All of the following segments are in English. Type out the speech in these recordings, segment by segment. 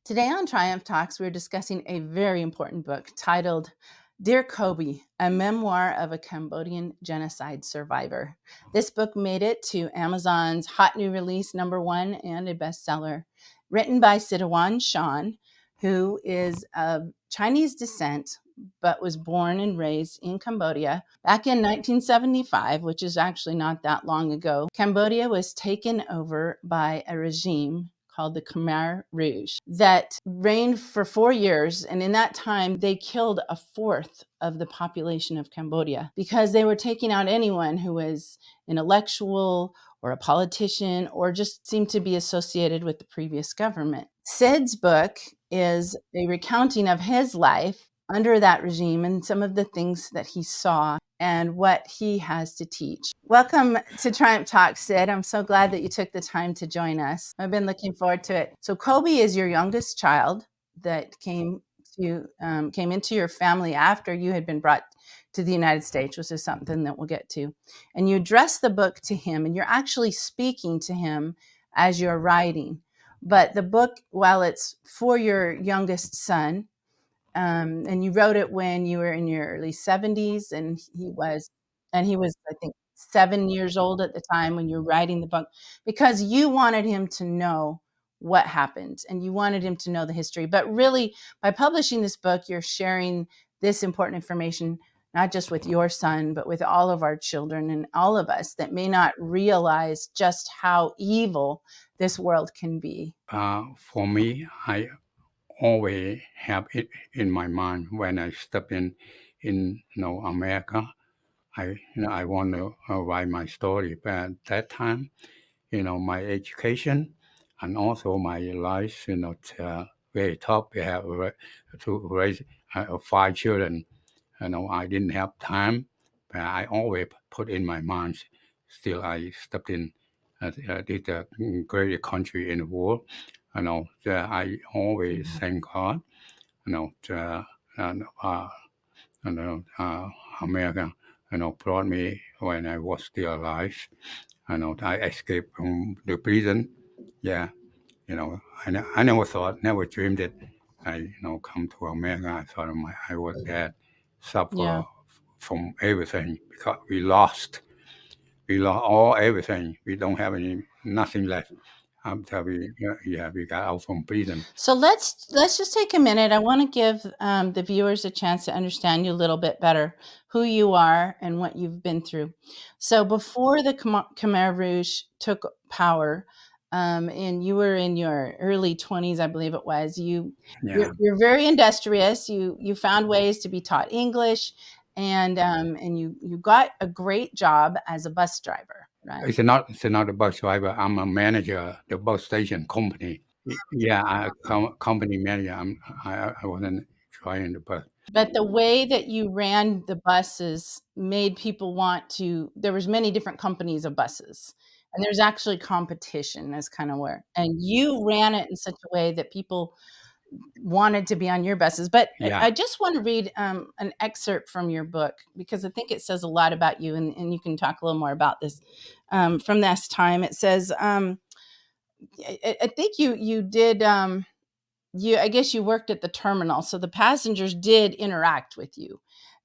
Today on Triumph Talks, we're discussing a very important book titled Dear Kobe, a memoir of a Cambodian genocide survivor. This book made it to Amazon's hot new release #1 and a bestseller. Written by Sidoeun, who is of Chinese descent but was born and raised in Cambodia. Back in 1975, which is actually not that long ago, Cambodia was taken over by a regime called the Khmer Rouge that reigned for 4 years. And in that time, they killed a fourth of the population of Cambodia because they were taking out anyone who was intellectual or a politician or just seemed to be associated with the previous government. Sid's book is a recounting of his life under that regime and some of the things that he saw and what he has to teach. Welcome to Triumph Talk, Sid. I'm so glad that you took the time to join us. I've been looking forward to it. So Kobe is your youngest child that came into your family after you had been brought to the United States, which is something that we'll get to. And you address the book to him, and you're actually speaking to him as you're writing. But the book, while it's for your youngest son, and you wrote it when you were in your early 70s, and he was, I think, 7 years old at the time when you were writing the book, because you wanted him to know what happened and you wanted him to know the history. But really, by publishing this book, you're sharing this important information, not just with your son, but with all of our children and all of us that may not realize just how evil this world can be. For me, I always have it in my mind when I step in America. I want to write my story, but at that time, my education and also my life, it's very tough. We have to raise 5 children. I didn't have time, but I always put in my mind. Still, I stepped in. This greatest country in the world. I always thank God. And America, brought me when I was still alive. I escaped from the prison. Yeah, I never thought, never dreamed that I, come to America. I thought I was dead, suffer Yeah. from everything because we lost all everything. We don't have nothing left. After we got out from prison. So let's just take a minute. I want to give the viewers a chance to understand you a little bit better, who you are and what you've been through. So before the Khmer Rouge took power, and you were in your early 20s, I believe it was. Yeah, You're very industrious. You found ways to be taught English, and you got a great job as a bus driver, right? it's not a bus driver. I'm a manager of the bus station company. Yeah, company manager. I wasn't trying the bus. But the way that you ran the buses made people want to. There was many different companies of buses, and there's actually competition. That's kind of where, and you ran it in such a way that people wanted to be on your buses. But Yeah, I just want to read an excerpt from your book because I think it says a lot about you, and you can talk a little more about this. From this time, it says, I think you did. I guess you worked at the terminal, so the passengers did interact with you.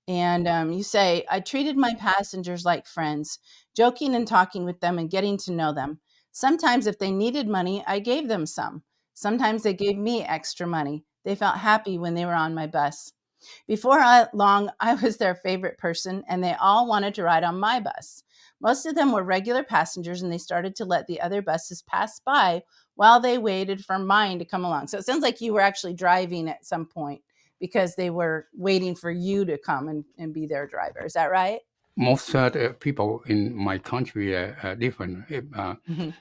And you say, I treated my passengers like friends, joking and talking with them and getting to know them. Sometimes, if they needed money, I gave them some. Sometimes they gave me extra money. They felt happy when they were on my bus. Long, I was their favorite person, and they all wanted to ride on my bus. Most of them were regular passengers, and they started to let the other buses pass by while they waited for mine to come along. So it sounds like you were actually driving at some point because they were waiting for you to come and be their driver. Is that right? most the people in my country are different. Mhm.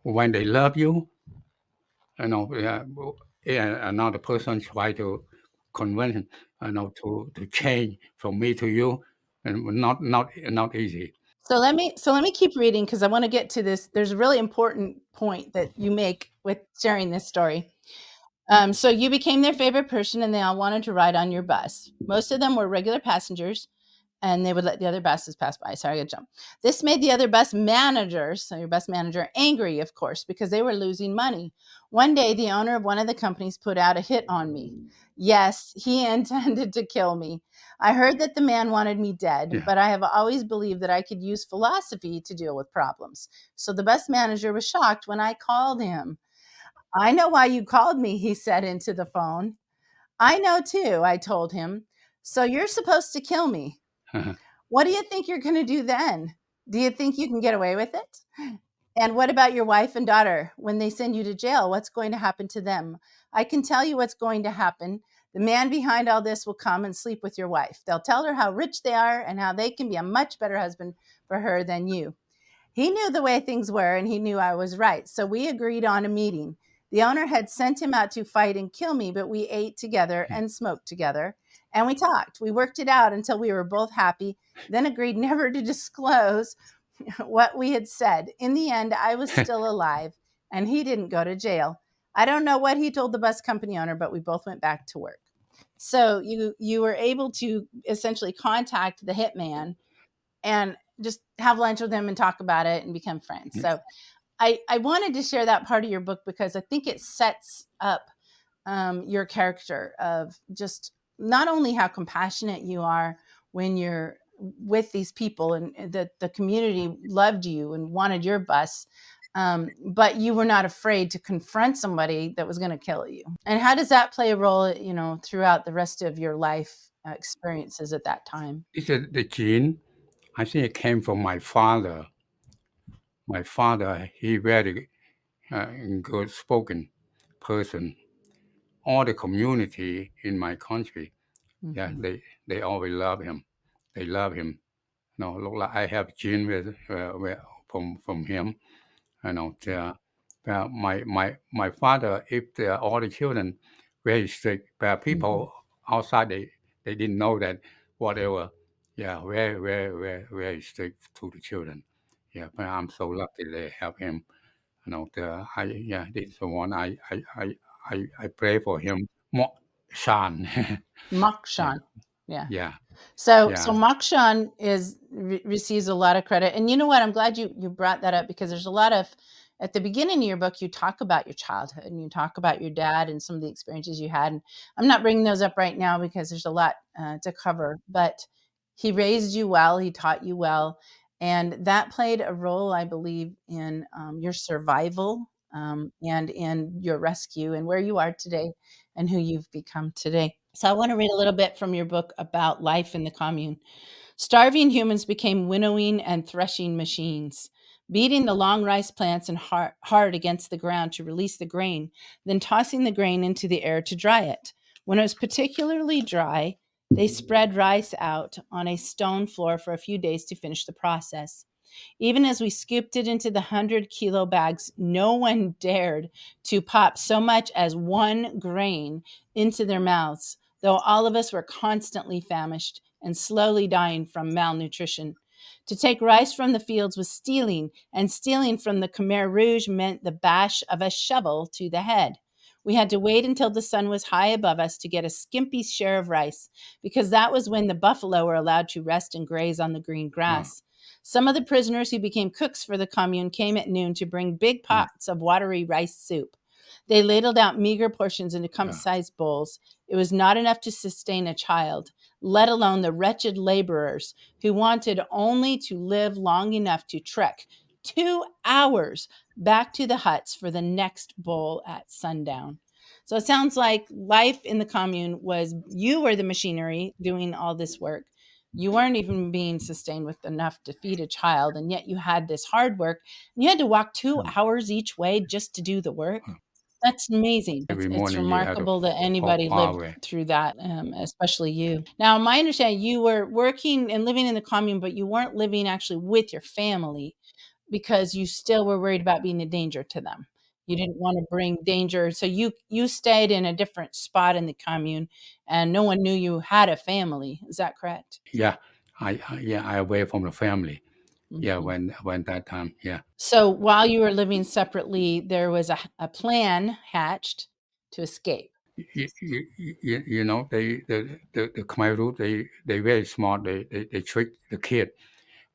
When they love you, another person try to convince, to change from me to you, and not easy. So let me keep reading because I want to get to this. There's a really important point that you make with sharing this story. So you became their favorite person, and they all wanted to ride on your bus. Most of them were regular passengers, and they would let the other buses pass by. Sorry, I got to jump. This made the other bus managers, so your bus manager, angry, of course, because they were losing money. One day, the owner of one of the companies put out a hit on me. Yes, he intended to kill me. I heard that the man wanted me dead, Yeah. but I have always believed that I could use philosophy to deal with problems. So the bus manager was shocked when I called him. I know why you called me, he said into the phone. I know too, I told him. So you're supposed to kill me. What do you think you're going to do then? Do you think you can get away with it? And what about your wife and daughter? When they send you to jail, what's going to happen to them? I can tell you what's going to happen. The man behind all this will come and sleep with your wife. They'll tell her how rich they are and how they can be a much better husband for her than you. He knew the way things were and he knew I was right. So we agreed on a meeting. The owner had sent him out to fight and kill me, but we ate together and smoked together and we talked. We worked it out until we were both happy, then agreed never to disclose what we had said. In the end, I was still alive and he didn't go to jail. I don't know what he told the bus company owner, but we both went back to work. So you were able to essentially contact the hitman and just have lunch with him and talk about it and become friends. So I wanted to share that part of your book because I think it sets up your character of just not only how compassionate you are when you're with these people and that the community loved you and wanted your bus, but you were not afraid to confront somebody that was going to kill you. And how does that play a role, throughout the rest of your life experiences at that time? It's the gene. I think it came from my father. My father, he very good spoken person. All the community in my country, yeah, Mm-hmm. they always love him. They love him. Look like I have gene from him. My father, if all the children very strict, but Mm-hmm. people outside they didn't know that whatever. Yeah, very strict to the children. Yeah, but I'm so lucky they have him. This is the one I pray for him. Mo Shan. yeah, Makshan. Yeah. yeah, So yeah, Makshan receives a lot of credit. And you know what? I'm glad you brought that up because there's a lot of at the beginning of your book, you talk about your childhood and you talk about your dad and some of the experiences you had. And I'm not bringing those up right now because there's a lot to cover, but he raised you well, he taught you well. And that played a role, I believe, in your survival and in your rescue and where you are today and who you've become today. So I want to read a little bit from your book about life in the commune. Starving humans became winnowing and threshing machines, beating the long rice plants and hard against the ground to release the grain, then tossing the grain into the air to dry it. When it was particularly dry, they spread rice out on a stone floor for a few days to finish the process. Even as we scooped it into the 100-kilo bags, no one dared to pop so much as one grain into their mouths, though all of us were constantly famished and slowly dying from malnutrition. To take rice from the fields was stealing, and stealing from the Khmer Rouge meant the bash of a shovel to the head. We had to wait until the sun was high above us to get a skimpy share of rice, because that was when the buffalo were allowed to rest and graze on the green uh, grass. Some of the prisoners who became cooks for the commune came at noon to bring big mm, pots of watery rice soup. They ladled out meager portions into yeah, cup-sized bowls. It was not enough to sustain a child, let alone the wretched laborers who wanted only to live long enough to trek 2 hours back to the huts for the next bowl at sundown. So it sounds like life in the commune was you were the machinery doing all this work. You weren't even being sustained with enough to feed a child, and yet you had this hard work, and you had to walk two mm, hours each way just to do the work. mm. That's amazing. It's Every it's morning you have to remarkable that walk anybody far lived away. through that, especially you. Now, my understanding, you were working and living in the commune, but you weren't living actually with your family because you still were worried about being a danger to them. You didn't want to bring danger, so you stayed in a different spot in the commune, and no one knew you had a family. Is that correct? Yeah, I away from the family. Yeah, Mhm. when that time. Yeah, So while you were living separately, there was a plan hatched to escape. You know, the Khmer Rouge, they very smart. They trick the kid.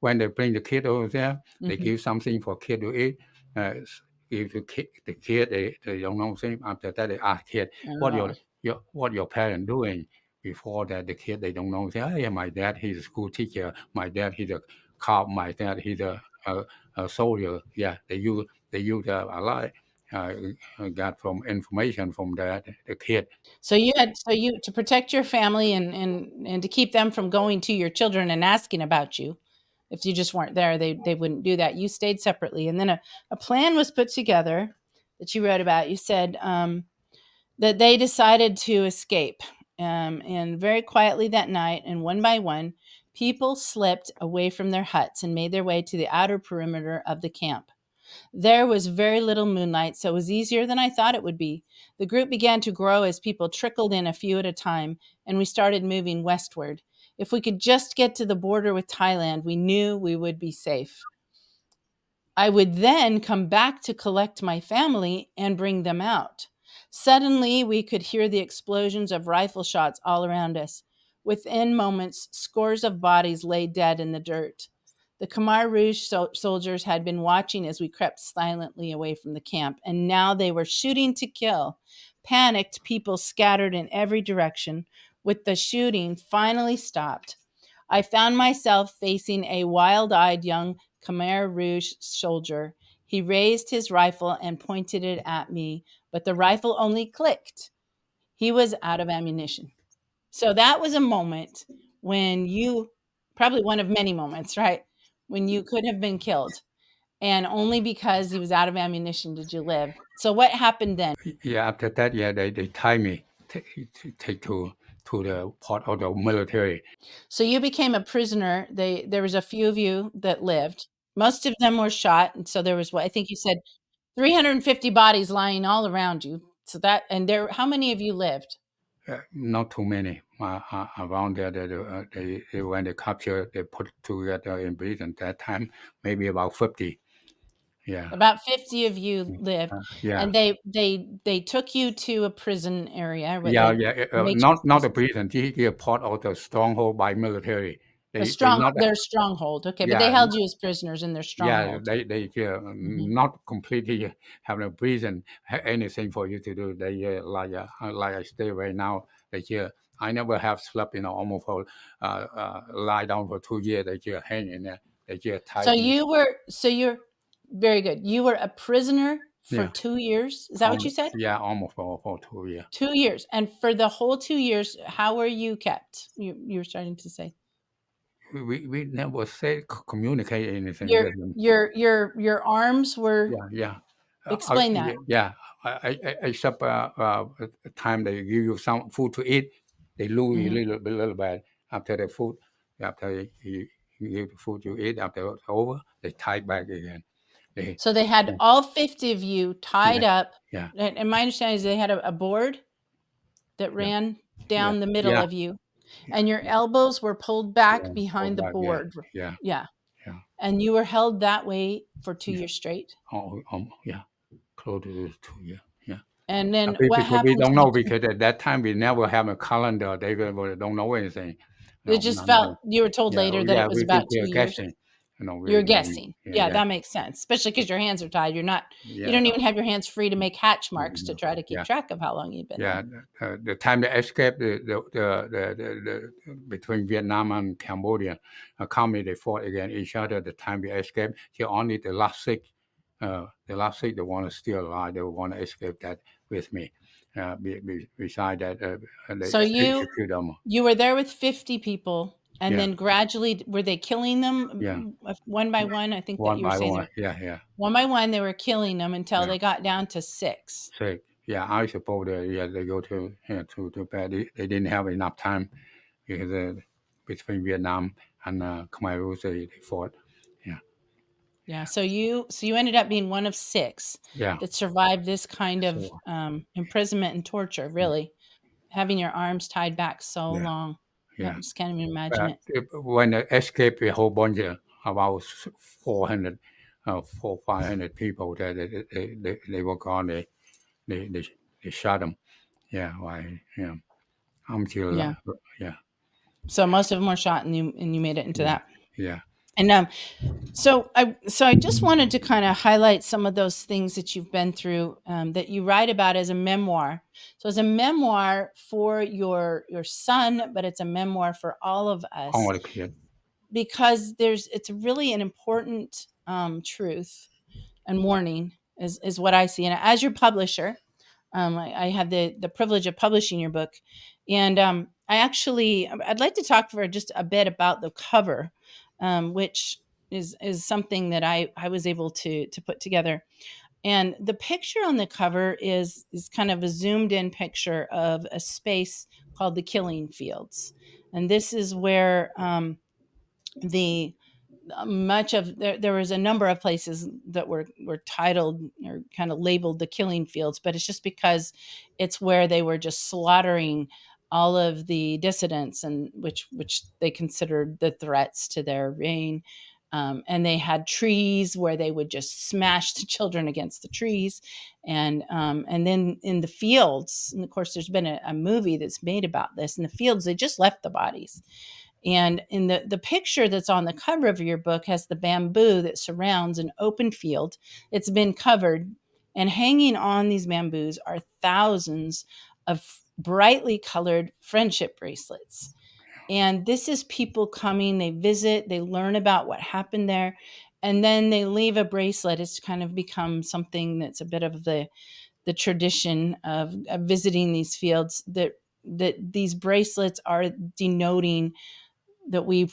When they bring the kid over there, they Hmm. give something for kid to eat. If the kid they don't know thing. After that, they ask kid what Oh. what your parent doing. Before that, the kid they don't know. Say, oh, yeah, my dad he's a school teacher. My dad he's a cop. My dad he's a soldier. Yeah, they use a lot. Got from information from the kid. So you to protect your family and to keep them from going to your children and asking about you. If you just weren't there, they wouldn't do that. You stayed separately, and then a plan was put together that you wrote about. You said that they decided to escape, and very quietly that night, and one by one, people slipped away from their huts and made their way to the outer perimeter of the camp. There was very little moonlight, so it was easier than I thought it would be. The group began to grow as people trickled in a few at a time, and we started moving westward. If we could just get to the border with Thailand, we knew we would be safe. I would then come back to collect my family and bring them out. Suddenly, we could hear the explosions of rifle shots all around us. Within moments, scores of bodies lay dead in the dirt. The Khmer Rouge soldiers had been watching as we crept silently away from the camp, and now they were shooting to kill. Panicked people scattered in every direction. With the shooting finally stopped, I found myself facing a wild eyed young Khmer Rouge soldier. He raised his rifle and pointed it at me, but the rifle only clicked. He was out of ammunition. So that was a moment when you, probably one of many moments, right? When you could have been killed. And only because he was out of ammunition did you live. So what happened then? Yeah, after that, yeah, they tie me, take to the part of the military. So you became a prisoner. There was a few of you that lived. Most of them were shot, and so there was what I think you said 350 bodies lying all around you. So that and there how many of you lived? Not too many. Around there, when they capture, they put together in prison. That time, maybe about 50. Yeah, About 50 of you lived, yeah, and they took you to a prison area, what yeah, they yeah. Not the makeshift prison. They are part of the stronghold by military. They not. their stronghold. Okay, but they Yeah, held you as prisoners in their yeah, stronghold. they Mhm. not completely have a reason anything for you to do. They like I stay right now. They I never have slept almost for lie down for 2 years. They hang in there. They So tied me. you're very good. You were a prisoner for Yeah, 2 years. Is that what you said? almost for 2 years. 2 years. And for the whole 2 years, how were you kept? You were starting to say. We never say communicate anything Your with them. your arms were Yeah, yeah. explain that. Yeah, except time they give you some food to eat, they lose you Mhm. little bit after the food. After you give the food you eat, after it's over, they tie back again. They, So they had yeah, all 50 of you tied yeah, up, yeah, and my understanding is they had a board that yeah, ran yeah, down the middle yeah, of you, yeah, and your yeah, elbows were pulled back yeah. Hold behind the back, yeah, board. yeah, Yeah. yeah, And you were held that way for 2 yeah. years straight? Oh, yeah, close to 2 years. Yeah. And then what Because we happened don't to the know 2? because at that time we never have a calendar. They really don't know anything. It No, just none of felt them. you were told Yeah, later that yeah, it was we about just 2 years? guessing. You're We guessing. yeah, Yeah, yeah, that makes sense, especially because your hands are tied. You yeah, don't even have your hands free to make hatch marks to no, try to keep yeah, track of how long you've been yeah. there. The time they escaped between Vietnam and Cambodia, commonly they fought against each other. The time they escaped, only the last six, they want to still alive. They want to escape that with me. Beside that, they So execute them. you were there with 50 people, and Yeah, then gradually were they killing yeah. them, one by one? I think that One you were by saying one. that Yeah, yeah, one by one they were killing them until yeah. they got down to 6. So yeah, I suppose yeah they go to to bed. They didn't have enough time because between Vietnam and Khmer Rouge they fought. Yeah, Yeah, so you ended up being one of 6 yeah. that survived this kind of, So imprisonment and torture, yeah, really, having your arms tied back so yeah, long. I yeah. just can't even imagine it. When they escaped, a whole bunch of about 400, 500 people that they were gone. They, they shot them. yeah, why, yeah, until, Yeah. yeah, So most of them were shot, and you made it into yeah, that. yeah, And so I just wanted to kind of highlight some of those things that you've been through, that you write about as a memoir. So it's a memoir for your son, but it's a memoir for all of us, all the kids, because it's really an important truth and warning is what I see. And as your publisher, I had the privilege of publishing your book, and I'd like to talk for just a bit about the cover, which is something that I was able to put together. And the picture on the cover is kind of a zoomed in picture of a space called the Killing Fields, and this is where the much of there was a number of places that were titled or kind of labeled the Killing Fields, but it's just because it's where they were just slaughtering all of the dissidents, and which they considered the threats to their reign. And they had trees where they would just smash the children against the trees, and then in the fields, and of course there's been a movie that's made about this. In the fields, they just left the bodies, and in the picture that's on the cover of your book has the bamboo that surrounds an open field. It's been covered, and hanging on these bamboos are thousands of brightly colored friendship bracelets. And this is people coming, they visit, they learn about what happened there, and then they leave a bracelet. It's kind of become something that's a bit of the tradition of visiting these fields, that these bracelets are denoting that we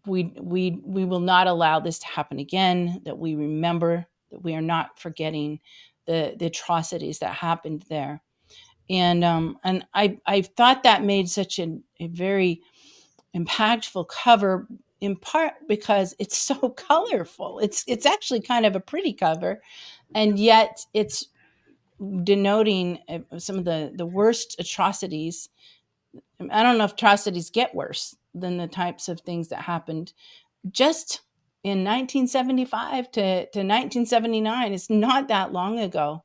will not allow this to happen again, that we remember, that we are not forgetting the atrocities that happened there. And I thought that made such a very impactful cover, in part because it's so colorful. It's actually kind of a pretty cover, and yet it's denoting some of the worst atrocities. I don't know if atrocities get worse than the types of things that happened just in 1975 to 1979. It's not that long ago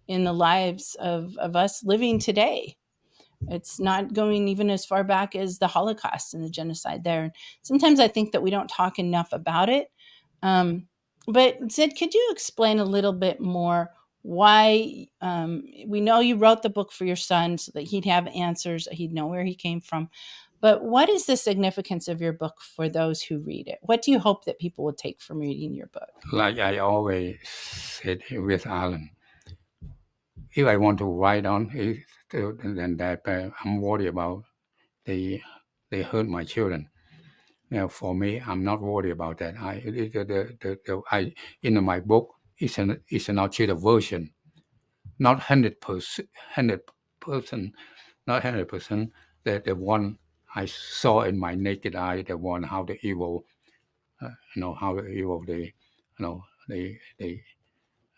in the lives of us living today. It's not going even as far back as the Holocaust and the genocide there. Sometimes I think that we don't talk enough about it. Um, but Sid, could you explain a little bit more why, we know you wrote the book for your son so that he'd have answers, he'd know where he came from. But what is the significance of your book for those who read it? What do you hope that people would take from reading your book? like I always said with Alan, if I want to write on it, then that I'm worried about they they hurt my children. Now, for me, I'm not worried about that. I in my book, it's an altered version, not 100%, 100%, not 100%. The one I saw in my naked eye, the one how the evil, how the evil know, they, they,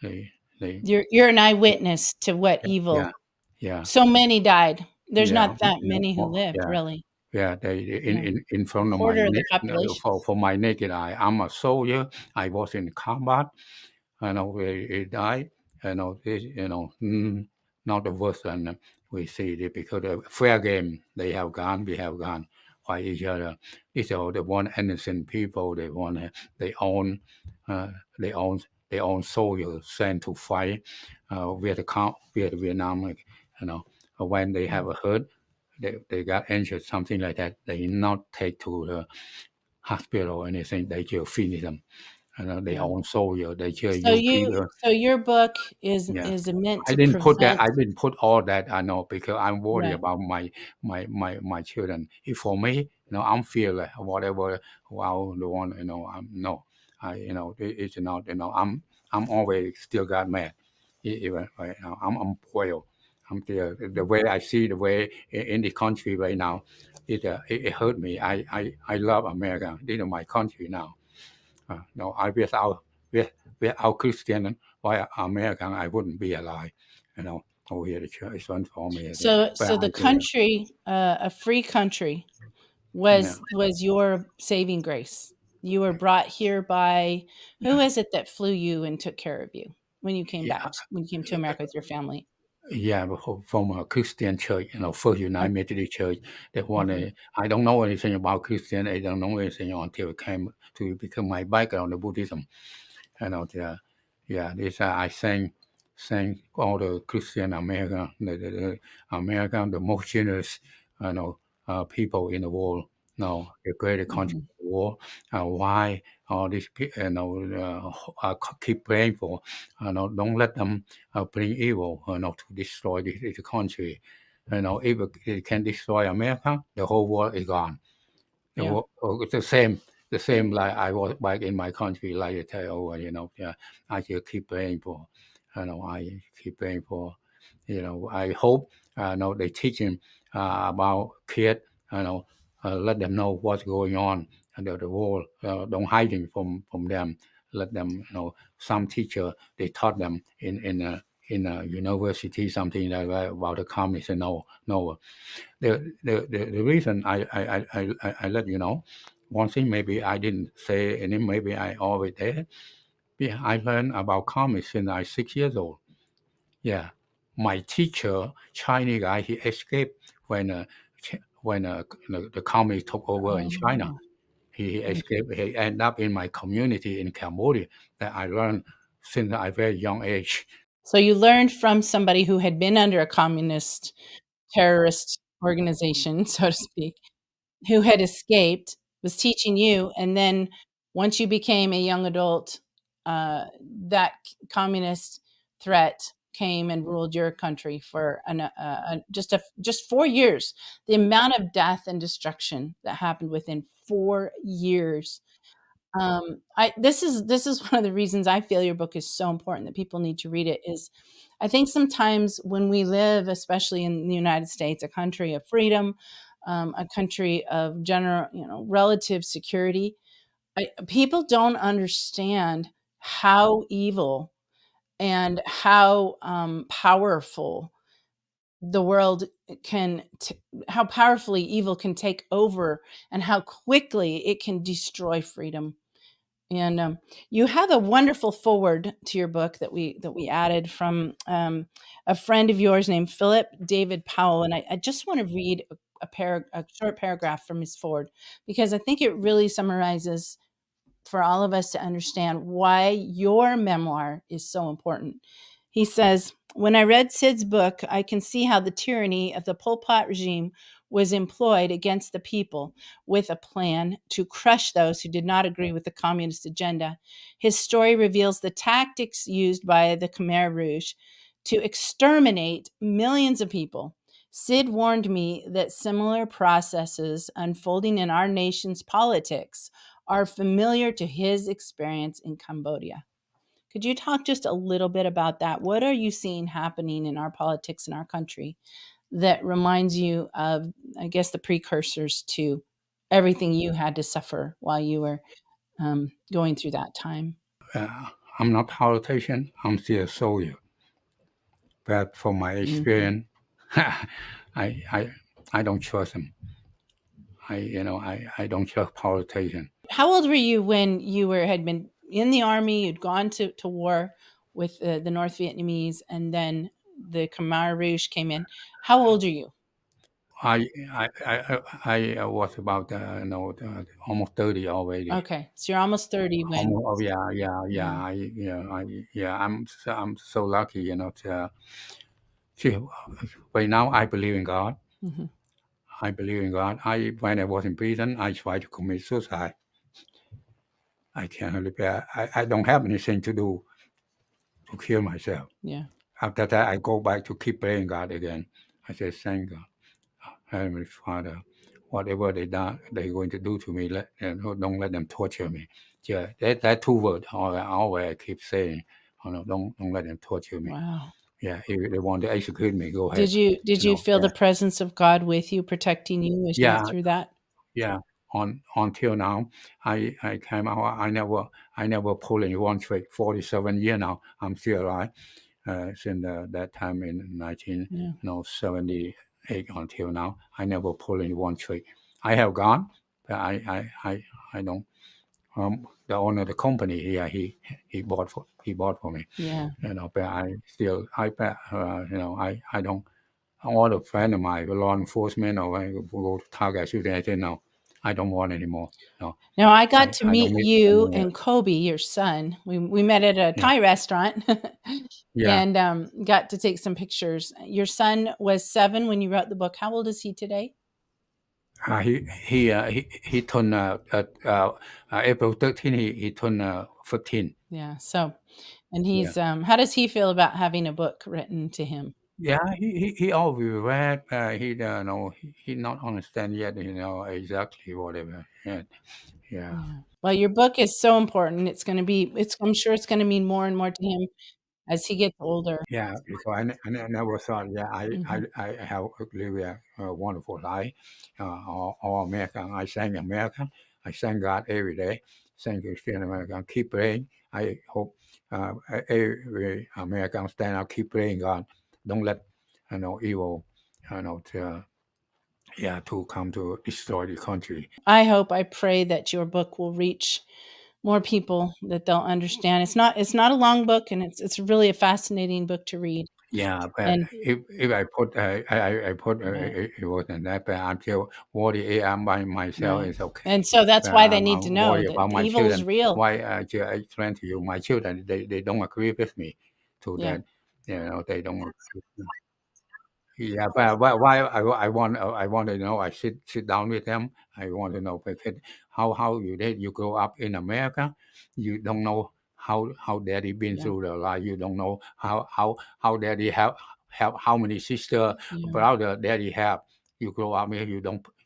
they, they, You're an eyewitness to what yeah, evil. yeah, So many died. There's yeah, not that yeah, many who lived, yeah. really. Yeah, they Yeah. in front of my Quarter of the population. for my naked eye. I'm a soldier. I was in combat. He died. Not the worst than we see it because the fair game they have gone, we have gone, fight each other. These are the one innocent people. They want they own, uh, they own they own soldiers sent to fight Vietnam. When they have a hurt, they got injured, something like that. They not take to the hospital or anything. They just finish them. Their Yeah. own soldier. They just So use you people. so your book is Yeah. is meant I to didn't put that. prevent. I didn't put all that. I know because I'm worried Right. about my children. If for me, I'm feel like whatever. Wow, the one, I'm no. It's not. I'm always still got mad. Even right now, I'm spoiled. I'm still the way I see the way in the country right now. It hurt me. I love America. This is my country now. No, I without Christian, why American, I wouldn't be alive. Over here the church one for me. But So the I do, country, a free country, yeah, was your saving grace. You were brought here by, who yeah, is it that flew you and took care of you when you came yeah. when you came to America with your family? Yeah, from a Christian church, First United Okay. Methodist Church. They want Mhm. to. I don't know anything about Christian. I don't know anything until it came to become my background, the Buddhism. Yeah, this I sang all the Christian American, the American, the most generous, you know, people in the world. The greatest country Mhm. in the world. Why all these people, keep praying for, don't let them bring evil, to destroy this country. If it can destroy America, the whole world is gone. Yeah. It's the same like I was back in my country, like you tell over, yeah, I just keep praying for, I keep praying for, I hope, they teaching about kids, let them know what's going on in the world, don't hiding from them, let them, some teacher, they taught them in a university, something like that about the communists, no, the reason I let you know, one thing maybe I didn't say, and then maybe I always did. Yeah, I learned about comics since I was 6 years old. Yeah, my teacher, Chinese guy, he escaped when the communists took over in China. Oh, He okay. escaped. He ended up in my community in Cambodia that I learned since a very young age. So you learned from somebody who had been under a communist terrorist organization, so to speak, who had escaped, was teaching you, and then once you became a young adult, that communist threat came and ruled your country for just 4 years. The amount of death and destruction that happened within 4 years. I this is one of the reasons I feel your book is so important that people need to read it is I think sometimes when we live, especially in the United States, a country of freedom, a country of general, relative security, people don't understand how evil and how powerful the world can, how powerfully evil can take over, and how quickly it can destroy freedom. And you have a wonderful forward to your book that we added from a friend of yours named Philip David Powell, and I just want to read a short paragraph from his forward because I think it really summarizes for all of us to understand why your memoir is so important. He says, when I read Sid's book, I can see how the tyranny of the Pol Pot regime was employed against the people with a plan to crush those who did not agree with the communist agenda. His story reveals the tactics used by the Khmer Rouge to exterminate millions of people. Sid warned me that similar processes unfolding in our nation's politics are familiar to his experience in Cambodia. Could you talk just a little bit about that? What are you seeing happening in our politics in our country that reminds you of, I guess, the precursors to everything you had to suffer while you were going through that time? I'm not politician. I'm still a soldier. But from my Mhm. experience, I I I don't trust them. I don't trust politicians. How old were you when you had been in the army? You'd gone to war with the North Vietnamese, and then the Khmer Rouge came in. How old are you? I was about almost 30 already. Okay, so you're almost 30 when. Almost, oh yeah. Yeah. I'm so lucky, to, right now I believe in God. Mhm. I believe in God. When I was in prison, I tried to commit suicide. I can't really bear. I don't have anything to do to kill myself. Yeah. After that, I go back to keep praying God again. I say, thank God, Heavenly Father, whatever they're going to do to me, don't let them torture me. Yeah, that two words, always I keep saying, don't let them torture me. Wow. Yeah, if they want to execute me, go ahead. Did you feel Yeah, the presence of God with you, protecting you as you went yeah, through that? yeah. Until now, I came out. I never pulled any one trick. 47 years now, I'm still alive. Since that time in Yeah. 1978 until now, I never pulled any one trick. I have gone, but I don't. the owner of the company here, he bought for me. Yeah. But I don't. All the friend of mine, law enforcement or go to target shooting, I say no, I don't want anymore. No, Now I got to I don't meet need you anymore. and Kobe, your son. We met at a Yeah, Thai restaurant yeah. and got to take some pictures. Your son was 7 when you wrote the book. How old is he today? He turned April 13. He turned 15. Yeah. So, and Yeah. he's how does he feel about having a book written to him? Yeah, he always read. He not understand yet. Exactly whatever. Yeah. Yeah. Well, your book is so important. It's going to be. It's. I'm sure it's going to mean more and more to him as he gets older. Yeah, because I never thought. Yeah, Hmm. I have really a wonderful life. All American. I thank America. I thank God every day. Thank you, still American. Keep praying. I hope every American stand up. Keep praying God. Don't let evil to come to destroy the country. I pray that your book will reach more people, that they'll understand. It's not a long book, and it's really a fascinating book to read. Yeah, but And if I put I put right, it wasn't that bad until 48 by myself right. is okay. And so that's But why they need to I'm know worried that about the my evil is children. real. Why I explain to you, my children they don't agree with me to Yeah. that. They don't. Yeah, but why I want to know. I sit down with them. I want to know because how you grow up in America, you don't know how daddy been Yeah. through the life. You don't know how daddy have how many sister Yeah. brother daddy have. You grow up here,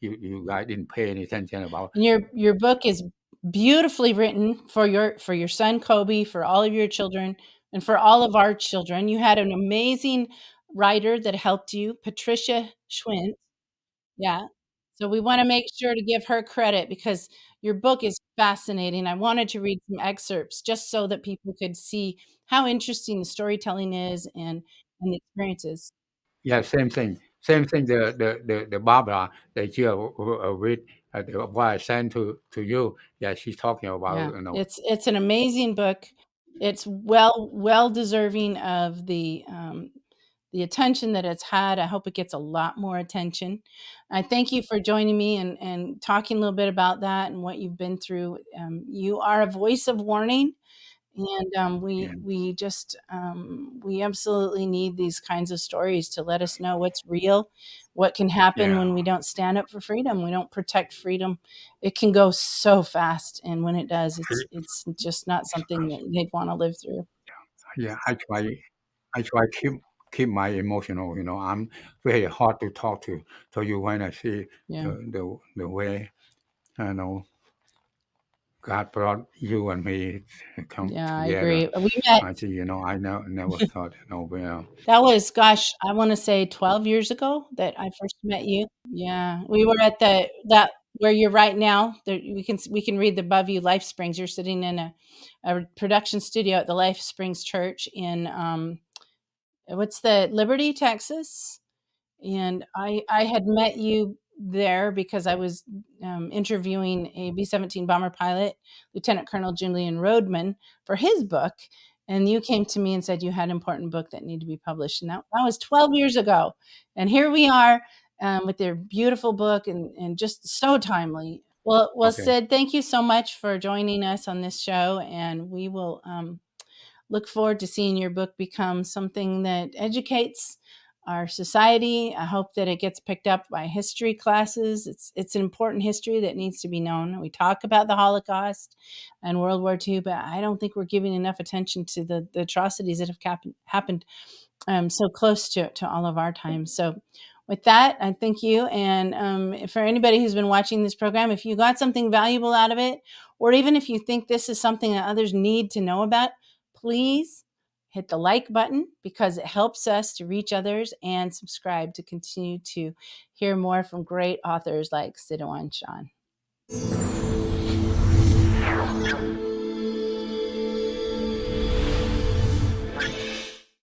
you guys didn't pay any attention about. And your book is beautifully written for your son Kobe, for all of your children, and for all of our children. You had an amazing writer that helped you, Patricia Schwint. Yeah. So we wanna make sure to give her credit because your book is fascinating. I wanted to read some excerpts just so that people could see how interesting the storytelling is and the experiences. Yeah, same thing. Same thing. The Barbara that you read what I sent to you. Yeah, she's talking about Yeah. It's an amazing book. It's well deserving of the attention that it's had. I hope it gets a lot more attention. I thank you for joining me and talking a little bit about that and what you've been through. You are a voice of warning, and yeah we absolutely need these kinds of stories to let us know what's real, what can happen yeah when we don't stand up for freedom, we don't protect freedom. It can go so fast, and when it does, it's just not something that they'd want to live through. yeah. I try keep my emotional. I'm very hard to talk to you when I see Yeah. the way I know God brought you and me to come Yeah, I together. agree. We met. I see. I never thought. Well, That was, gosh, I wanna say 12 years ago that I first met you. Yeah, we were at that where you're right now, there we can read above you, Life Springs. You're sitting in a production studio at the Life Springs Church in, what's the Liberty, Texas? And I had met you there because I was interviewing a B-17 bomber pilot, Lieutenant Colonel Julian Roadman, for his book. And you came to me and said you had an important book that needed to be published. And that was 12 years ago. And here we are with their beautiful book and just so timely. Well, okay. Sid, thank you so much for joining us on this show. And we will look forward to seeing your book become something that educates our society. I hope that it gets picked up by history classes. It's an important history that needs to be known. We talk about the Holocaust and World War II, but I don't think we're giving enough attention to the atrocities that have happened so close to all of our time. So with that, I thank you. And for anybody who's been watching this program, if you got something valuable out of it, or even if you think this is something that others need to know about, please hit the like button because it helps us to reach others, and subscribe to continue to hear more from great authors like Sidoeun Sean.